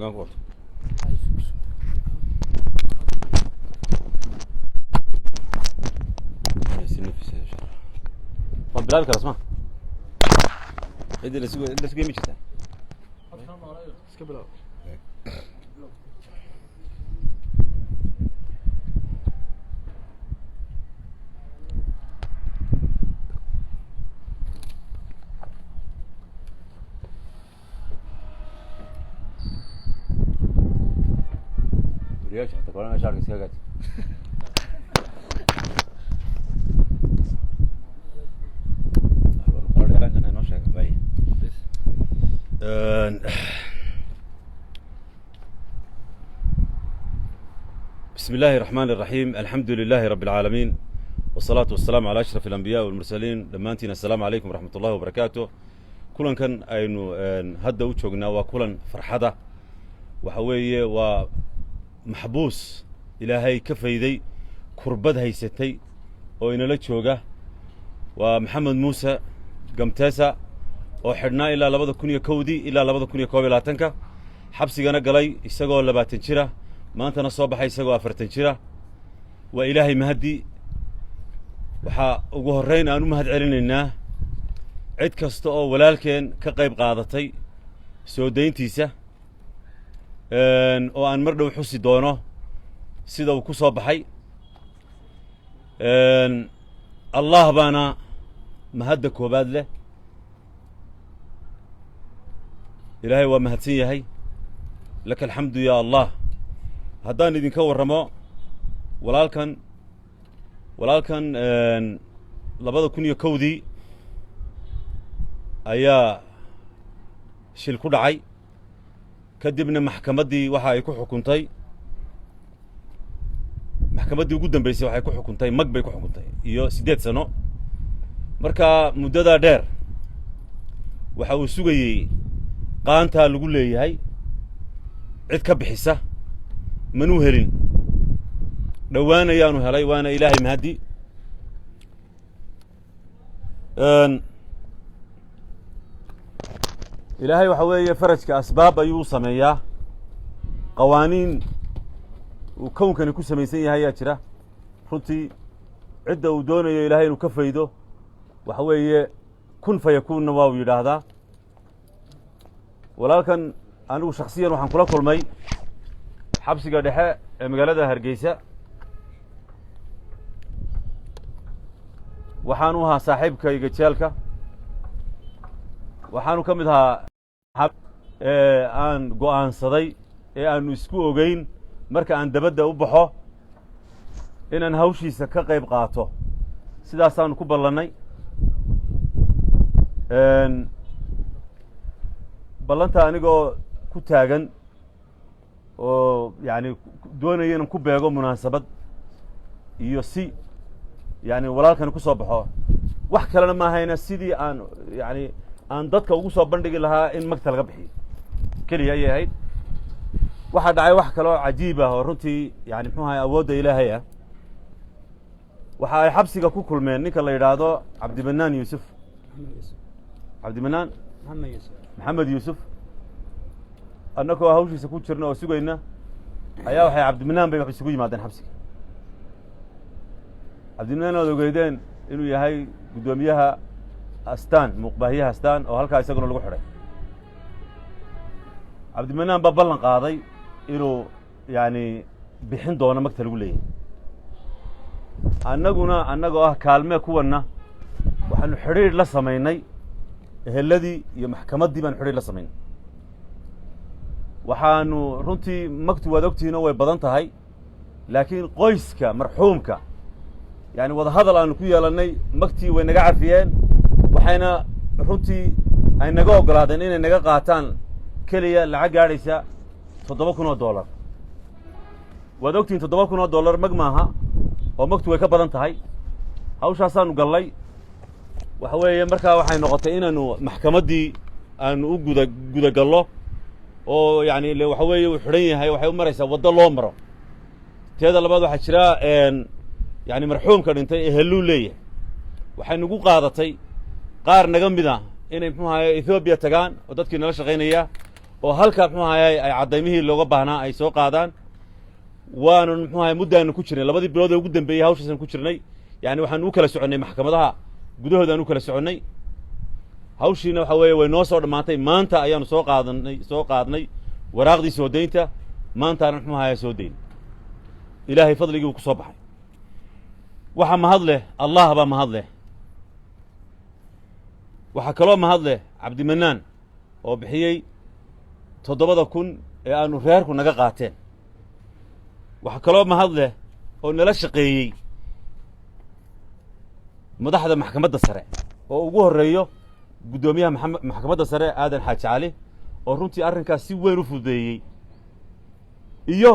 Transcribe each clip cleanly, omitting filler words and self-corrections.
مكان كورت طب بلال كلا اسمع ادي اللي سوي مش كده رياش حتى كلنا شارك سياقات بسم الله الرحمن الرحيم الحمد لله رب العالمين والصلاة والسلام على أشرف الأنبياء والمرسلين دمانتنا السلام عليكم ورحمة الله وبركاته كلن كان أينو هدا وجهنا وكلن فرحة وحوي ومحبوس إلهي كفيدي كربد هيستي وإن لا جوجه ومحمد موسى قمتاسا وحرنا إلى لبض كونيا كودي إلى لبض كونيا كوبي لاتنكا حبسي جانا قلي يسقوا لباتن شرة ما أنت نصوب حي يسقوا أفرتن شرة وإلهي مهدي وحا وجهرين أنو مهد علينا عد كستو ولكن كقيب قاضتي سودين تيسة وأن مرد وحسي دونه سيدا وكوصوب حي الله بانا مهدك وبادله إلهي ومهدسية هي لك الحمد يا الله هدان إذن كور رمو ولكن لبدا كوني كودي أيا شيل كل عي كدبنا محكمة دي وحا يكو حكمتي محكمة دي قدام بيسي وحا يكو حكمتي مقبا يكو حكمتي إيو 8 سنة marka muddada dheer waxa uu sugayay qaanta lagu leeyahay cid ka bixisa manuu helin dhawaan ayaanu helay waana ilaahay mahadi ilaahay waxa weeye farajka asbaab ayuu sameeyaa qawaaniin uu koonkani ku samaysan yahay ayaa jira runtii cidda uu doonayo ilaahay inuu ka faydo وحوي كن فيكون نواو يراهدا ولكن أنا شخصيا وحن كلا كل ماي حبس قادحة مقالة هرجيسة وحانوها صاحب كي يجتالك وحانو كمدها حب أن قوان صدي أن نسكو جين مركا أن دبدا وبحه إن نهوشي سكاق يبقاته سيدا سان كوبلاني ballanta anigoo ku taagan oo yani doonaya inaan ku beego munaasabad iyo si yani walaalkan ku soo baxo wax kalena ma ahayna sidii aan dadka ugu soo bandhigi lahaa in magta laga bixiyo kaliya ay ahayd waxa dhacay wax kale oo cajiib ah oo runtii yani muxuu ahaa awoodda ilaahay ah waxa ay xabsiga ku kulmeen ninka la yiraahdo Cabdimanaan Yuusuf عبد المنان محمد يوسف أنك هاوشي سكوت شرنا وسجينا أيها وحي عبد المنان بيبقى سكوت معدن حبسي عبد المنان هذا قيدين إنه يهاي قدوميها أستان مقبهيها أستان أو هالك يسقون الجحرة عبد المنان ببلن قاضي إنه يعني بحين دونا مقتل قولي أنقنا كلمة كونا وحن حرير لسميني الذي يمحكمات دي من حرير لسمين وحانو رنتي مكتوب ودكتي نوى بدنتها هاي لكن قيسك مرحومك يعني وضع هذا الآن كويا لأني مكتي ونقع فيين وحينا رنتي أي نقاو قرادين إن نقاو قاتان كليا لعق عريسة $7,000 ودكتي $7,000 مجمعها ومكتوب كبدنتها هاي هاوش عصان وقال لي وحوي مركا waxay noqotay inaanu maxkamadii aan u guda gallo oo yaani waxa weeye uu xiran yahay waxay u maraysaa wada loo maro teeda labaad waxa jira yaani marxuumka dhintay eheluu leeyahay waxay nagu qaadatay qaar naga mid ah inay muxuu ahaa Ethiopia tagaan oo dadkii nala shaqeynaya oo halka muxuu ahaayey ay cadaymihii looga baahnaa ay soo qaadaan waanu muxuu ahaayey muddaanu ku jirnay labadii bilood ee ugu dambeeyey hawshaasaan ku jirnay yani waxaanu u kala soconnay maxkamadaha gudahoodaanu u kala soconnay hawshiina waxa weeye way noo soo dhammaantay maanta ayaanu soo qaadnay waraaqdii soo daynta maantaana muxuu ahaayey soo dayn ilaahay fadligii uu ku soo baxay waxa mahad leh allah baa mahad leh waxaa kaloo mahad leh cabdimanaan oo bixiyey 7,000 ee aanu reerku naga qaateen waxaa kaloo mahad leh oo nala shaqeeyey madaxda maxkamadda sare oo ugu horreeyo guddoomiyaha maxkamadda sare aadan xaaji cali oo runtii arrinkaas si weyn u fududeeyey iyo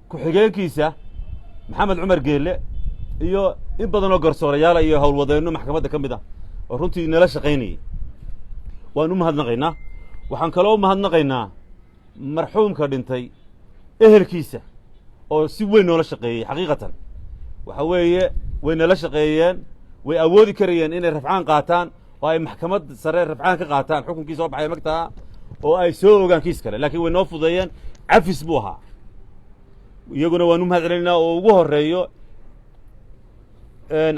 ku-xigeenkiisa maxamed cumar geelle iyo in badan oo garsoorayaala iyo howlwadeenno maxkamadda ka mid ah oo runtii nala shaqaynayey waan u mahadnaqaynaa waxaan kaloo u mahadnaqaynaa marxuumka dhintay ehelkiisa oo si weyn noola shaqeeyey xaqiiqatan waxa weeye way nala shaqeeyeen way awoodi karayeen inay rafcaan qaataan oo ay maxkamad sare rafcaan ka qaataan xukunkii soo baxay magtaa oo ay soo ogaan kiis kale laakiin way noo fudeeyeen cafis buu ahaa iyaguna waan u mahad celinaynaa oo ugu horreeyo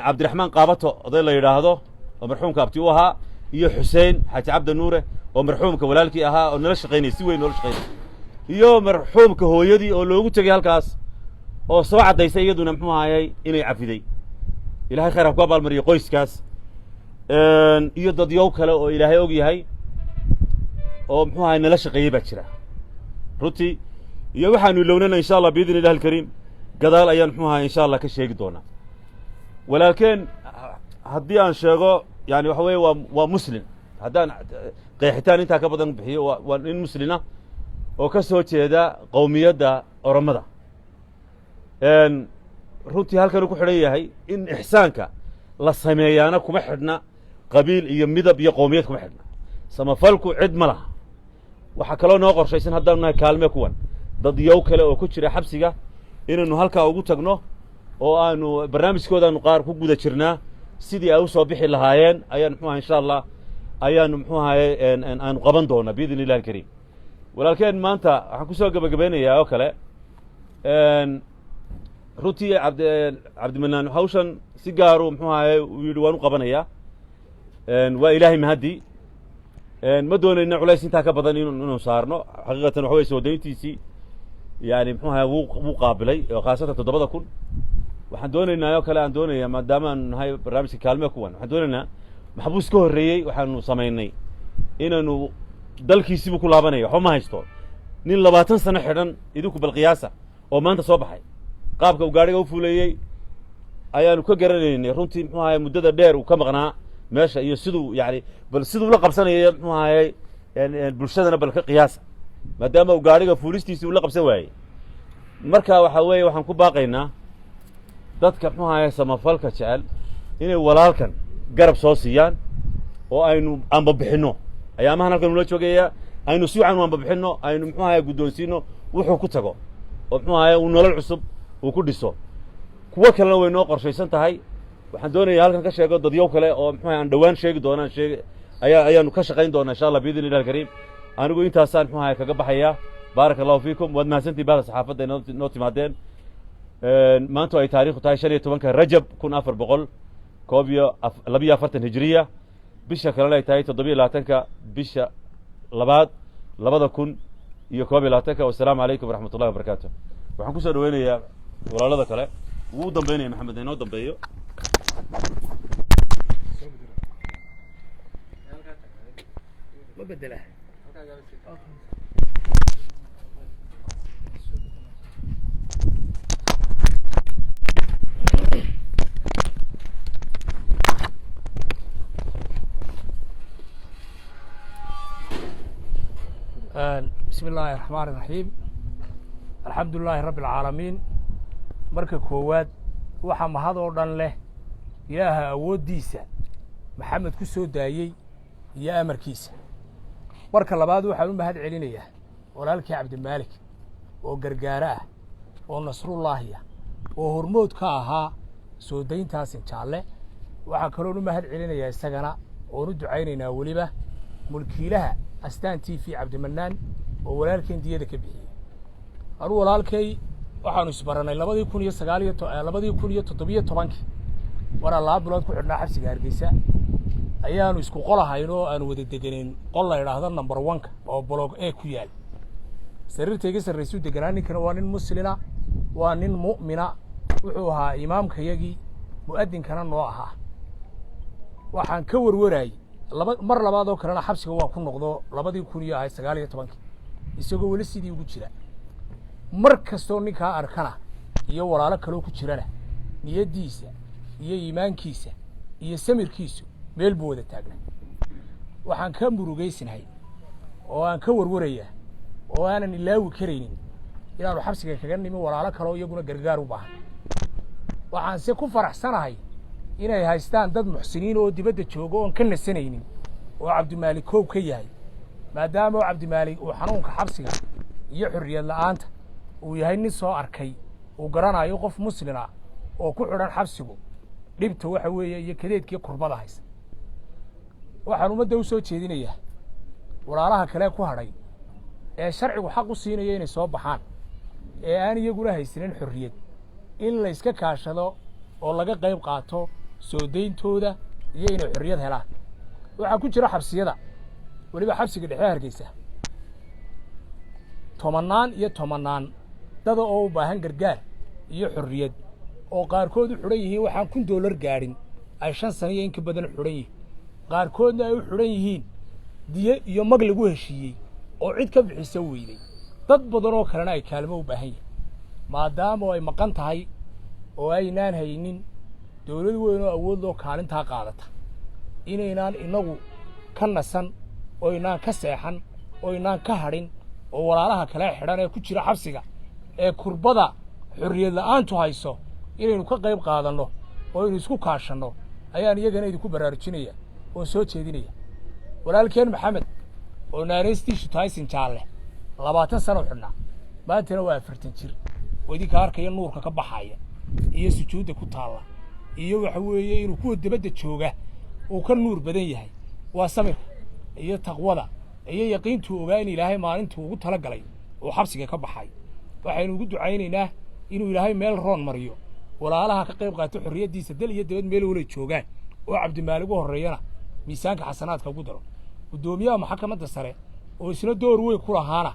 cabdiraxmaan qaabato oday la yidhaahdo oo marxuumka abti u ahaa iyo xuseen xaaji cabdi nuure oo marxuumka walaalkii ahaa oo nala shaqaynayay si weyn noola shaqaynayay iyo marxuumka hooyadii oo loogu tegey halkaas oo soo caddaysay iyaduna muxuu ahaayey inay cafiday ilaahay khayr ha ku abaalmariyo qoyskaas iyo dadyow kale oo ilaahay og yahay oo muxuu ahaay nala shaqeeyey baa jira runtii iyo waxaanu ilownana insha allah biidni illahi alkariim gadaal ayaan muxuu ahaay insha allah ka sheegi doonaa walaalkeen haddii aan sheego yani waxa weeye waa muslim haddaan qeexitaan intaa ka badan bixiyo waa nin muslina oo ka soo jeeda qowmiyadda oromada runtii halkan uu ku xidhan yahay in ixsaanka la sameeyaana kuma xidhna qabiil iyo midab iyo qowmiyad kuma xidhna samafalku cid ma laha waxaa kaloo noo qorshaysan haddaanu nahay kaalme kuwan dadyow kale oo ku jira xabsiga inaynu halkaa ugu tagno oo aanu barnaamijkoodaanu qaar ku guda jirnaa sidii ay u soo bixi lahaayeen ayaan muxuu ahay insha allah ayaanu muxuu ahaye aanu qaban doonaa biidni illahi alkariim walaalkeen maanta waxaan ku soo gebagabeynayaa oo kale runtii cabdimanaan hawshan si gaaru muxuu ahaye uu yidhi waan u qabanayaa waa ilaahay mahadii ma doonayna culays intaa ka badan inuu saarno xaqiiqatan waxa weye soo dayntiisii yani muxuu ahaye wuu qaabilay oo khaasatan 7,000 waxaan doonaynaa oo kale aan doonayaa maadaama aanu nahay barnaamijka kaalme kuwan waxaan doonaynaa maxbuus ka horreeyey waxaanu samaynay inaanu dalkiisiibuu ku laabanaya waxba ma haysto nin 20 sano xidhan idinku bal qiyaasa oo maanta soo baxay qaabka uu gaadhiga u fuuleeyey ayaanu ka garanaynay runtii muxuu ahaye muddada dheer uu ka maqnaa meesha iyo siduu yani bal siduu la qabsanaya muxuu ahaye bulshadana bal ka qiyaasa maadaama uu gaadhiga fuulistiisii uu la qabsan waayey marka waxa weeye waxaan ku baaqaynaa dadka muxuu ahaye samafalka jecel inay walaalkan garab soo siiyaan oo aynu anbabixinno ayaamahan halkan ula joogayaa aynu si wacan u anbabixinno aynu muxuu ahaye guddoonsiino wuxuu ku tago oo muxuu ahaye uu nolol cusub uu ku dhiso kuwo kalena way noo qorshaysan tahay waxaan doonayaa halkan ka sheego dadyow kale oo muxuu ahaye aan dhowaan sheegi doonaan ayaanu ka shaqayn doonaa insha allah biidni illahi alkariim anigu intaasaan muxuu ahaye kaga baxayaa baaraka allahu fiikum waad mahadsantihin bahda saxaafadda noo timaadeen maanta ay taariikhdu tahay 15 rajab 1442 hijriya bisha kalena ay tahay 27 bisha labaad 2021 wasalaamu calaykum waraxmat ullahi wabarakaatu waxaan ku soo dhaweynayaa walaalada kale ugu dambeynaya maxamed inoo dambeeyo ma bedela بسم الله الرحمن الرحيم الحمد لله رب العالمين marka koowaad waxa mahad oo dhan leh ilaaha awoodiisa maxamed ku soo daayay iyo amarkiisa marka labaad waxaan u mahad celinayaa walaalkii cabdimaalik oo gargaara ah oo nasrullaahi ah oo hormood ka ahaa soo dayntaas jaalle waxa kale oo u mahad celinayaa isagana oo u ducaynaynaa waliba mulkiilaha astaan TV cabdimanaan oo walaalkeen diyada ka bixiyey anuu walaalkay waxaanu isbaranay 2017 waraa 2 bilood ku xidhnaa xabsiga Hargeysa ayaanu isku qolahayn oo aan wada deganeen qol la yiraahdo number 1 oo block A ku yaal sariirtayga sarreeyay deganaan ninkana waa nin muslina waa nin mu'mina wuxuu ahaa imaamkayagii mu'adinkana noo ahaa waxaan ka warwaray mar labaad oo kalena xabsiga waa ku noqdo 2019 isagoo wali sidii ugu jira mar kastoo ninka arkana iyo walaalo kale ku jirana niyadiisa iyo iimaankiisa iyo samirkiisu meel buu wada taagnaa waxaan ka murugeysanahay oo aan ka warwaraya oo aanan ilaawi kareynin inaanu xabsiga kaga nimi walaalo kale iyaguna gargaar u baahan waxaan si ku faraxsanahay inay haystaan dad muxsiniin oo dibadda jooga oo ka nasanaynin oo Cabdimaalik koob ka yahay maadaama Cabdimaalik uu xanuunka xabsiga iyo xurriyad la'aanta uu yahay nin soo arkay uu garanayo qof muslina oo ku xidhan xabsigu dhibta waxa weeye iyo kadeedkii qurbada haysa waxaan ummadda u soo jeedinayaa walaalaha kale ku hadhay ee sharcigu xaq u siinaya inay soo baxaan ee aan iyaguna haysanin xurriyad in la iska kaashado oo laga qayb qaato soo deyntooda iyo inay xurriyad helaan waxa ku jira xabsiyada waliba xabsiga dhexe Hargeysa tomanaan dad oo u baahan gargaar iyo xurriyad oo qaarkood u xidhan yihiin waxaan $1 gaadhin ay 5 sano in ka badan xidhan yihiin qaarkoodna ay u xidhan yihiin diye iyo mag lagu heshiiyey oo cid ka bixisa weeyday dad badan oo kalena ay kaalmo u baahan yihiin maadaama ay maqan tahay oo aynaan haynin dawlad weyn oo awood loo kaalinta qaadata inaynaan inagu ka nasan oo inaan ka seexan oo inaan ka hadhin oo walaalaha kale xidhan ee ku jira xabsiga ee kurbada xurriyad la'aantu hayso inaynu ka qayb qaadanno oo inuu isku kaashano ayaan iyagana idinku baraarujinaya oo soo jeedinaya walaalkeen Maxamed oo naareystiisu tahay Sinjaalle 20 sano xidhnaa maantana waa 40 jir wadii ka arkaya nuurka ka baxaya iyo sujuudda ku taala iyo waxa weeye inuu ku dibadda jooga oo ka nuur badan yahay waa samir iyo taqwada iyo yaqiintu ogaa in Ilaahay maalintu ugu tala galay oo xabsiga ka baxay waxaynu ugu ducaynaynaa inuu Ilaahay meel roon mariyo walaalaha ka qayb qaato xurriyadiisa dal iyo dibad meel wala joogaan oo Cabdimaalik u horeeyana miisaanka xasanaadka ugu daro gudoomiyaha maxkamadda sare oo isna door weyn ku lahaana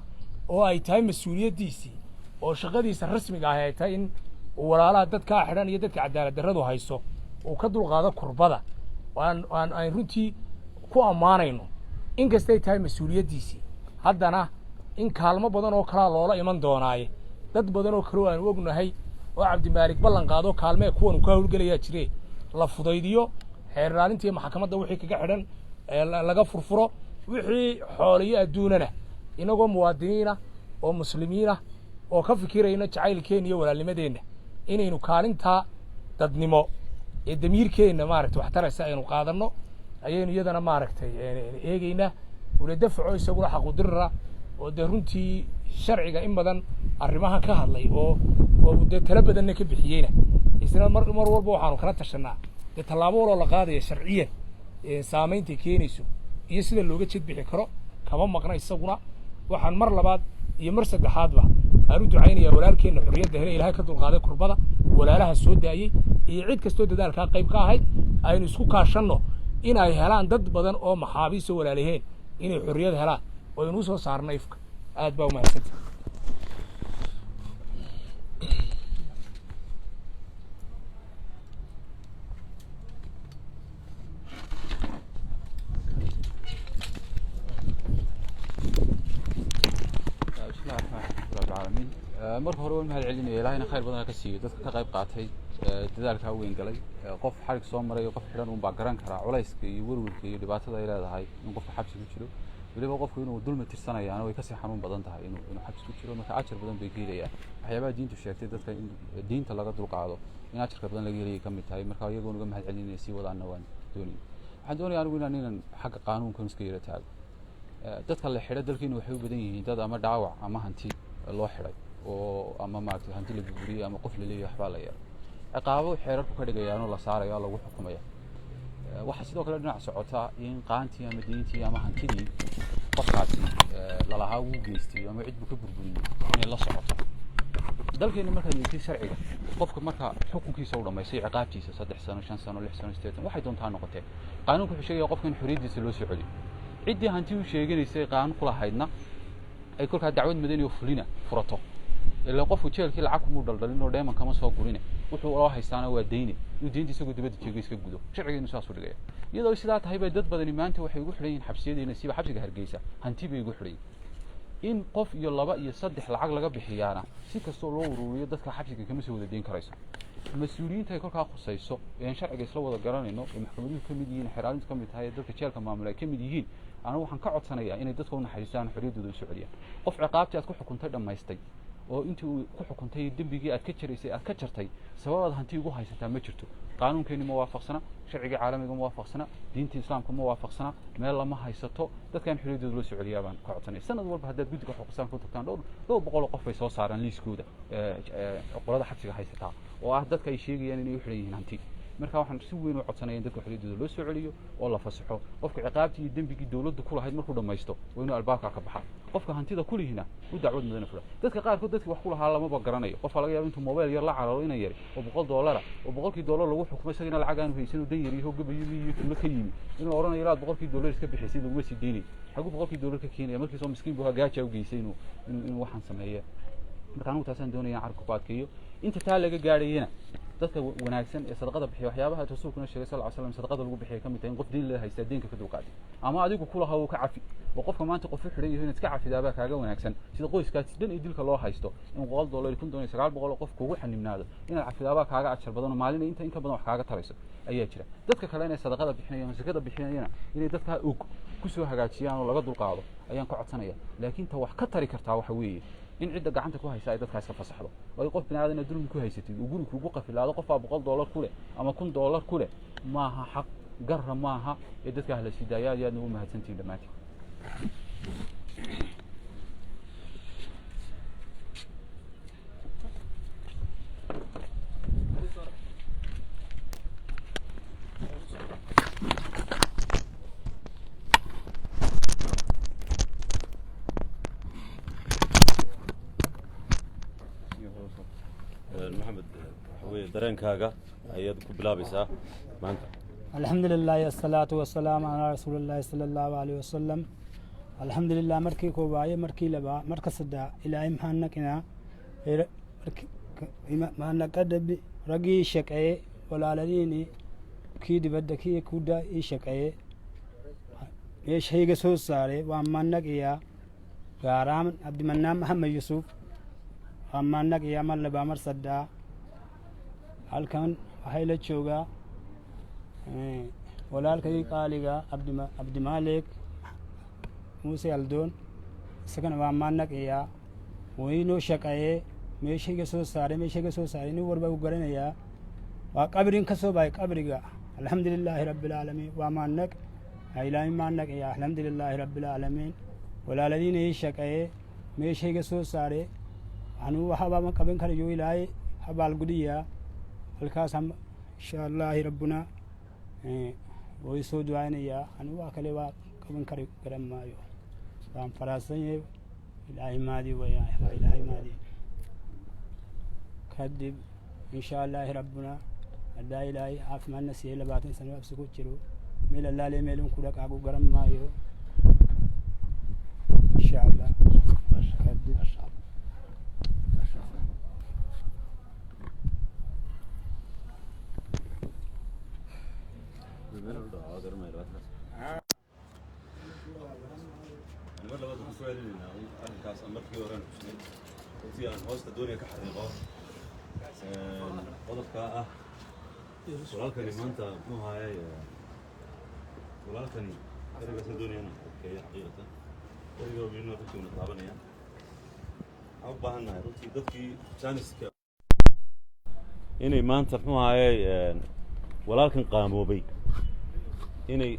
oo ay tahay mas'uuliyadiisii oo shaqadiisa rasmiga ah ay tahay in walaalaha dadka xidhan iyo dadka cadaalad darradu hayso oo ka dulqaado kurbada waan ay runtii ku amaanayno in kastay tahay mas'uuliyadiisii haddana in kaalmo badan oo kala loola iman doonaaye dad badan oo kale aan ognahay oo Cabdimaalik ballan qaado kaalme kuwan ka hawlgalaya jirey la fudaydiyo xeer raalintii maxkamadda wixii kaga xidhan laga furfuro wixii xooliyo adduunana inagoo muwaadiniina oo muslimiina oo ka fikirayna jacaylkeen iyo walaalnimadeena inaynu kaalinta dadnimo ee damiirkeena maaragtay wax taraysa aynu qaadanno ayaynu iyadana maaragtay eegayna wala dafco isaguna xaq u dirra oo runtii sharciga in badan arrimaha ka hadlay oo tala badan ka bixiyayna isna mar walba waxaanu kala tashanaa talaabo wala la qaadayo sharciyan saameynta keenayso iyo sida looga jid bixi karo kama maqna isaguna waxaan mar labaad iyo mar saddexaadba aanu ducaynayaa walaalkeena xurriyadda helay Ilaahay ka dulqaaday kurbada walaalaha soo daayay iyo cid kastoo dadaalka qayb ka ahayd aynu isku kaashanno in ay helaan dad badan oo maxaabiis oo walaalaheen inay xurriyad helaan oo inuu soo saarnay ifka aad baa u mahadsantahay marka hore waan mahad celinaya Ilaahayna khayr badan ka siiyo dadka ka qayb qaatay dadaalka weyn galay qof xarig soo maray qof xidhan uu baa garan kara culayska iyo warwarka iyo dhibaatada ay leedahay in qofka xabsi ku jiro waliba qofku inuu dulmi tirsanayaan way ka sii xanuun badan tahay inuu xabsi ku jiro marka ajar badan bay gelayaan waxyaabaha diintu sheegtay dadka in diinta laga dulqaado in ajarka badan laga helayo kamid tahay marka iyagu uga mahad celinaya si wadaana waan doonay waxaan doonayaa anigu inaan xagga qaanuunka iska yara taago dadka la xidhay dalkiina waxay u badan yihiin dad ama dhaawac ama hanti loo xidhay oo ama maartay hanti la burburiyay ama qof la leeyahay waxba la yar ciqaabo xeerarku ka dhigayaan oo la saarayo lagu xukumayo waxa sidoo kale dhinac socota in qaantii ama diintii ama hantidii qofkaasi lalahaa wuu geystay ama cid buu ka burburiyey inay la socoto dalkeena markaad eegtay sharciga qofka marka xukunkiisa uu dhameystay ciqaabtiisa 3 sano 5 sano 6 sano 8 waxay doontaa noqotee qaanuunku wuxuu sheegaya qofka in xorriyadiisa loo soo celiyo ciddii hanti uu sheeganaysay qaanuun ku lahaydna ay kolkaa dacwad madani oo fulina furato ilaa qofku jeelkii lacag kuma daldalin oo dheeman kama soo gurine wuxuu loo haystaana waa deyne inuu deynta isagoo dibadda joogo iska gudo sharcigeenu saas u dhigaya iyadoo sidaa tahay bay dad badani maanta waxay ugu xidhan yihiin xabsiyadeena siba xabsiga Hargeysa hanti bay ugu xidhan in qof iyo 2 iyo 3 lacag laga bixiyaana si kastoo loo ururiyo dadka xabsiga kama soo wada deyn karayso mas'uuliyiinta ay kolkaa khusayso ee sharciga isla wada garanayno ee maxkamaduhu ka mid yihiin xiraalintu ka mid tahay dadka jeelka maamulay ka mid yihiin anigu waxaan ka codsanayaa inay dadka u naxariistaan xorriyaddooda u soo celiyaan qof ciqaabtii aad ku xukuntay dhamaystay oo intii uu ku xukuntay dambigii aad ka jaraysay aad ka jartay sababaad hanti ugu haysataa ma jirto qaanuunkeeni ma waafaqsana sharciga caalamiga ma waafaqsana diinta islaamka ma waafaqsana meel lama haysato dadkan xorriyaddooda loo soo celiyaa baan ka codsanay sanad walba haddaad guddiga xuquuqsan ku tagtaan dhowr boqol qof bay soo saaraan liiskooda qolada xabsiga haysataa oo ah dadka ay sheegayaan inay u xidhan yihiin hanti marka waxaan si weyn u codsanayaa in dadka xorriyaddooda loo soo celiyo oo la fasaxo qofka ciqaabtii iyo dambigii dawladdu ku lahayd markuu dhamaysto waa inuu albaabka ka baxaa qofka hantida ku lihina u dacwad madani fura dadka qaarkood dadkii wax ku lahaa lamaba garanayo qofka laga yaabo intuu mobile yar la cararo inay yari oo $100 oo $100 lagu xukumay isagana lacag aan haysan oo dan yari oo gabayadii iyo kullo ka yimi inuu oranayo ilaad $100 iska bixisay lagu sii deynay xagu $100 ka keenay markii soo miskiin buu hagaaja u geysay inuu waxaan sameeyo marka anigu taasaan doonayaa carabka ku adkeeyo inta taa laga gaarayna dadka wanaagsan ee sadaqada bixiyo waxyaabaha rasuulkuna sheegay sallallahu alayhi wasallam sadaqada lagu bixiyo kamid tahay in qof diin leeyahay deynka ka dulqaadi ama adigu ku lahaa uu ka cafi oo qofka maanta qof xidhan yahay inaad iska cafidaaba kaaga wanaagsan sida qoyskaas dan iyo dilka loo haysto in $100 $900 qof kugu xanimnaado inaad cafidaaba kaaga ajar badan oo maalin inta in ka badan wax kaaga tarayso ayaa jira dadka kale inay sadaqada bixinayaan zakada bixinayaan inay dadka ku soo hagaajiyaan oo laga dulqaado ayaan ka codsanaya laakiin ta wax ka tari kartaa waxa weeye in cidda gacanta ku haysa ay dadkaas ka fasaxdo oo qof binaadana dulmi ku haysatid oo guriga ugu qafilaado qof $100 ku leh ama $1,000 ku leh maaha xaq garra maaha ee dadka la sidaayay aad ugu mahadsantiin dhamaantiin محمد حوي درeenkaaga ayaad ku bilaabaysaa maanta alxamdulillahi wasalaatu wasalaamu calaa rasuulillahi sala allahu alayhi wasalam alxamdulilah markii koobaaye markii labaa marka saddex ilaahay maxaanaqadabi raggii shaqeeye walaaladiini kii dibadda kii kuda ii shaqeeye meeshayga soo saare waa manaqiyaa gaaraan abdimanaan maxamed yuusuf waa manaqiyaa mar labaa mar saddex halkan waxay la joogaa walaalkay qaaliga cabdimaalik muuse aldoon isagana waa manaqiyaa waynoo shaqeeye meeshayga soo saaray nin walba u garanayaa waa qabrin ka soo bahay qabriga alxamdulilaahi rabbilcaalamiin waa manaq ilaahay manaqiyaa alxamdulilaahi rabbilcaalamiin walaaladiina ii shaqeeye meeshayga soo saare anuu waxba ma qaban karayo ilaahay habaal gudiyaa halkaas insha allaahi rabbuna way soo ducaynayaa anuu wax kale waa qaban kari garan maayo waan faraadsan yahay ilaahay maadi wayaan waa ilaahay maadi kadib insha allaahi rabbuna haddaa ilaahay caafimaadna siiyey 20 sano absi ku jiro meel allaale meelun ku dhaqaagu garan maayo insha allah kadib markii hore runtii aan hoosta doonaya ka xariiqo qodobka ah walaalkani maanta muxuu ahaayey walaalkani ereygaasaan doonaya inaan adkeeyo xaqiiqatan ereyga wiilna runtii una taabanaya waxaan u baahan nahay runtii dadkii jaaniska inay maanta muxuu ahaayey walaalkan qaamoobay inay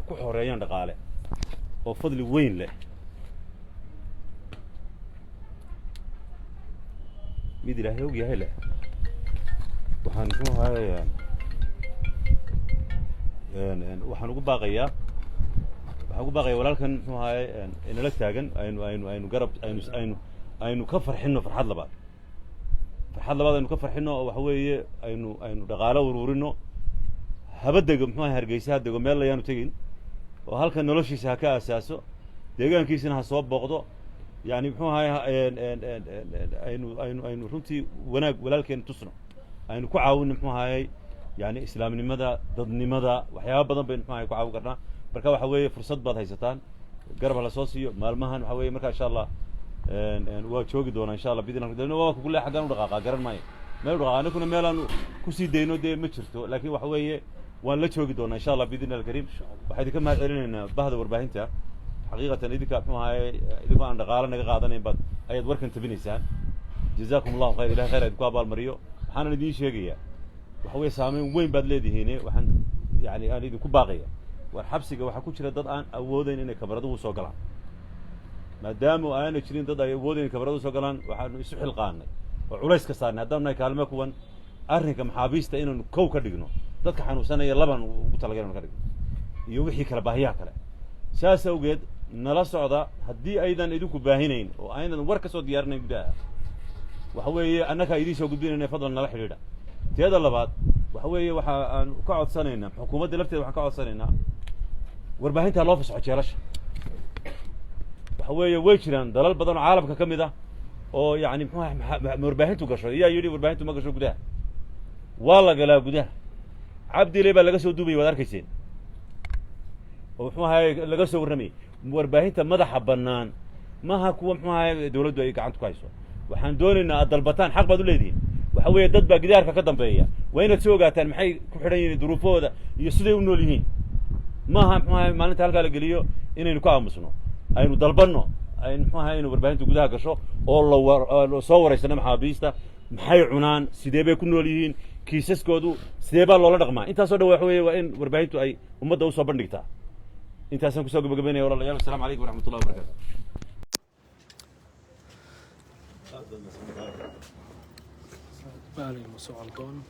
ku xoreeyaan dhaqaale oo fadli weyn leh mid ilaahay og yahay leh waxaan muxuu ahaayey waxaan ugu baaqayaa waxaan ku baaqaya walaalkan muxuu ahaye inala taagan aynu garab aynu ka farxino farxad labaad aynu ka farxino oo waxa weeye aynu dhaqaalo ururino habadega muxuu ahaye hargeysa hadego meel layaanu tegin oo halkan noloshiisa ha ka asaaso deegaankiisana ha soo booqdo yani muxuu ahaye aynu runtii wanaag walaalkeena tusno aynu ku caawino muxuu ahaye yani islaamnimada dadnimada waxyaaba badan baynu muxuu ahaye ku caawin karnaa marka waxa weeye fursad baad haysataan garab ha lasoo siiyo maalmahan waxa weeye marka insha allah waa joogi doonaa insha allah bidin waa kule xaggaan u dhaqaaqa garan maayo meel u dhaqaaqa aniguna meelaan kusii dayno dee ma jirto laakiin waxa weeye waan la joogi doonaa insha allah bidin alkariim waxaa idinka mahad celinaynaa bahda warbaahinta xaqiiqatan idinka muxuu ahaye idinkoo aan dhaqaalo naga qaadanayn baad ayaad warkan tabinaysaan jazaakum allahu khayr ilahay khayr idinku abaalmariyo waxaanan idiin sheegayaa waxa weeye saameyn weyn baad leedihiin waxaan yani aan idinku baaqaya war xabsiga waxaa ku jira dad aan awoodeyn inay kabraduhu soo galaan maadaama aana jirin dad ay awoodeyn kabraduhu soo galaan waxaanu isu xilqaanay oo culays ka saarnay haddaan nahay kaalme kuwan arrinka maxaabiista inaanu kow ka dhigno dadka xanuunsanaya laban ugu talagal inanu ka dhigno iyo wixii kale baahiyaha kale saas awgeed nala socda haddii aydan idinku baahinayn oo aydan war ka soo diyaarinayn gudaha waxa weeye annagaa idiin soo gudbinayna fadlan nala xidhiidha teeda labaad waxa weeye waxa aan ka codsanaynaa xukuumadda lafteeda waxaan ka codsanaynaa warbaahinta loo fasaxo jeelasha waxa weeye way jiraan dalal badan oo caalamka ka mid ah oo yani muxuu ahay warbaahintu gasho iyaa yidhi warbaahintu ma gasho gudaha waa la galaa gudaha cabdile baa laga soo duubayay waad arkayseen oo muxuu ahaye laga soo warramayay warbaahinta madaxa bannaan maaha kuwa muxuu ahaye dawladdu ay gacanta ku hayso waxaan doonaynaa aad dalbataan xaq baad u leedihiin waxa weeye dad baa gidaarka ka dambeeya waa inaad soo ogaataan maxay ku xidhan yihiin duruufahooda iyo siday u nool yihiin maaha muxuu ahaye maalinta halkaa la geliyo inaynu ka aamusno aynu dalbanno aynu muxuu ahaye inu warbaahinta gudaha gasho oo soo waraysano maxaabiista maxay cunaan sidee bay ku nool yihiin kiisaskoodu sidee baa loola dhaqmaa intaasoo dhan waxa weeye waa in warbaahintu ay ummadda usoo bandhigtaa intaasaan kusoo gabagabaynaya walaalayaal assalamu calaykum waraxmat ullahi wabarakatu Vale, no sé, Antón.